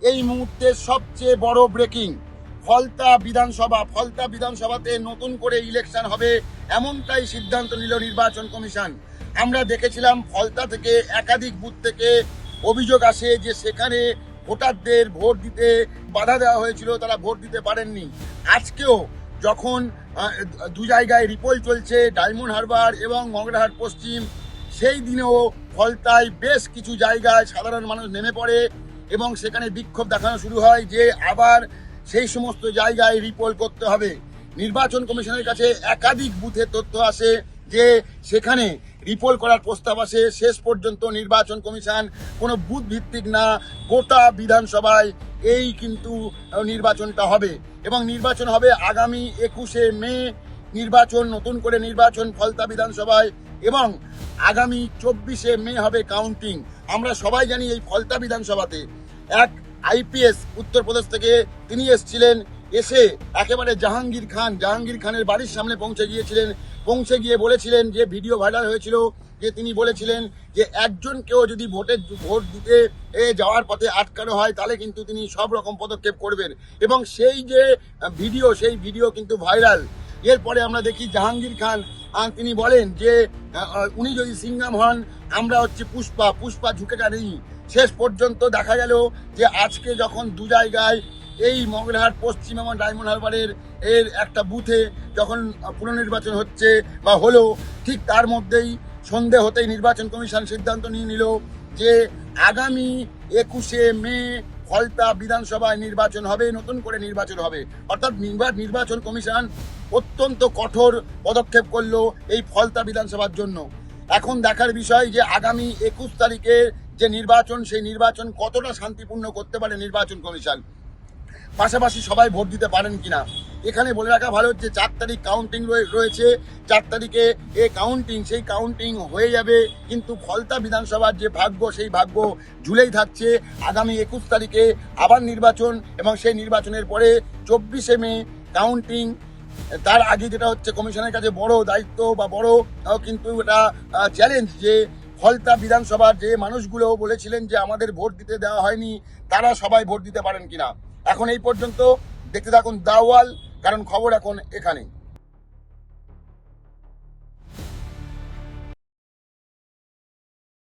এই মুহূর্তে সবচেয়ে বড় ব্রেকিং, ফলতা বিধানসভাতে নতুন করে ইলেকশন হবে এমনটাই সিদ্ধান্ত নিল নির্বাচন কমিশন। আমরা দেখেছিলাম ফলতা থেকে একাধিক বুথ থেকে অভিযোগ আসে যে সেখানে ভোটারদের ভোট দিতে বাধা দেওয়া হয়েছিল, তারা ভোট দিতে পারেননি। আজকেও যখন দু জায়গায় রিপোল চলছে, ডায়মন্ড হারবার এবং মগরাহাট পশ্চিম, সেই দিনেও ফলতায় বেশ কিছু জায়গায় সাধারণ মানুষ নেমে পড়ে এবং সেখানে বিক্ষোভ দেখানো শুরু হয় যে আবার সেই সমস্ত জায়গায় রিপোল করতে হবে। নির্বাচন কমিশনের কাছে একাধিক বুথের তথ্য আসে যে সেখানে রিপোল করার প্রস্তাব আসে। শেষ পর্যন্ত নির্বাচন কমিশন কোনো বুথ ভিত্তিক না, গোটা বিধানসভায় এই কিন্তু নির্বাচনটা হবে এবং নির্বাচন হবে আগামী 21শে মে। নির্বাচন, নতুন করে নির্বাচন ফলতা বিধানসভায় এবং আগামী 24শে মে হবে কাউন্টিং। আমরা সবাই জানি এই ফলতা বিধানসভাতে এক আইপিএস উত্তরপ্রদেশ থেকে তিনি এসেছিলেন, এসে একেবারে জাহাঙ্গীর খানের বাড়ির সামনে পৌঁছে গিয়ে বলেছিলেন যে ভিডিও ভাইরাল হয়েছিল যে তিনি বলেছিলেন যে একজনকেও যদি ভোট দিতে যাওয়ার পথে আটকানো হয় তাহলে কিন্তু তিনি সব রকম পদক্ষেপ করবেন এবং সেই ভিডিও কিন্তু ভাইরাল। এরপরে আমরা দেখি জাহাঙ্গীর খান তিনি বলেন যে উনি যদি সিঙ্গাম হন, আমরা হচ্ছে পুষ্পা ঝুঁকেটা নেই। শেষ পর্যন্ত দেখা গেল যে আজকে যখন দু জায়গায় এই মগরাহাট পশ্চিম এবং ডায়মন্ড হারবারের একটা বুথে যখন পুনর্নির্বাচন হচ্ছে বা হলো, ঠিক তার মধ্যেই সন্ধে হতেই নির্বাচন কমিশন সিদ্ধান্ত নিয়ে নিল যে আগামী 21শে মে ফলতা বিধানসভায় নির্বাচন হবে, নতুন করে নির্বাচন হবে। অর্থাৎ নির্বাচন কমিশন অত্যন্ত কঠোর পদক্ষেপ করলো এই ফলতা বিধানসভার জন্য। এখন দেখার বিষয় যে আগামী 21 তারিখে যে নির্বাচন, সেই নির্বাচন কতটা শান্তিপূর্ণ করতে পারে নির্বাচন কমিশন, পাশাপাশি সবাই ভোট দিতে পারেন কিনা। এখানে বলে রাখা ভালো হচ্ছে 4 তারিখ কাউন্টিং রয়েছে। 4 তারিখে সেই কাউন্টিং হয়ে যাবে, কিন্তু ফলতা বিধানসভার যে ভাগ্য, সেই ভাগ্য ঝুলেই থাকছে। আগামী 21 তারিখে আবার নির্বাচন এবং সেই নির্বাচনের পরে 24শে মে কাউন্টিং। তার আগে যেটা হচ্ছে কমিশনের কাছে বড় দায়িত্ব বা বড় কিন্তু এটা চ্যালেঞ্জ যে ফলতা বিধানসভার যে মানুষগুলো বলেছিলেন যে আমাদের ভোট দিতে দেওয়া হয়নি, তারা সবাই ভোট দিতে পারেন কিনা। এখন এই পর্যন্ত দেখতে থাকুন দ্য ওয়াল, কারণ খবর এখন এখানে।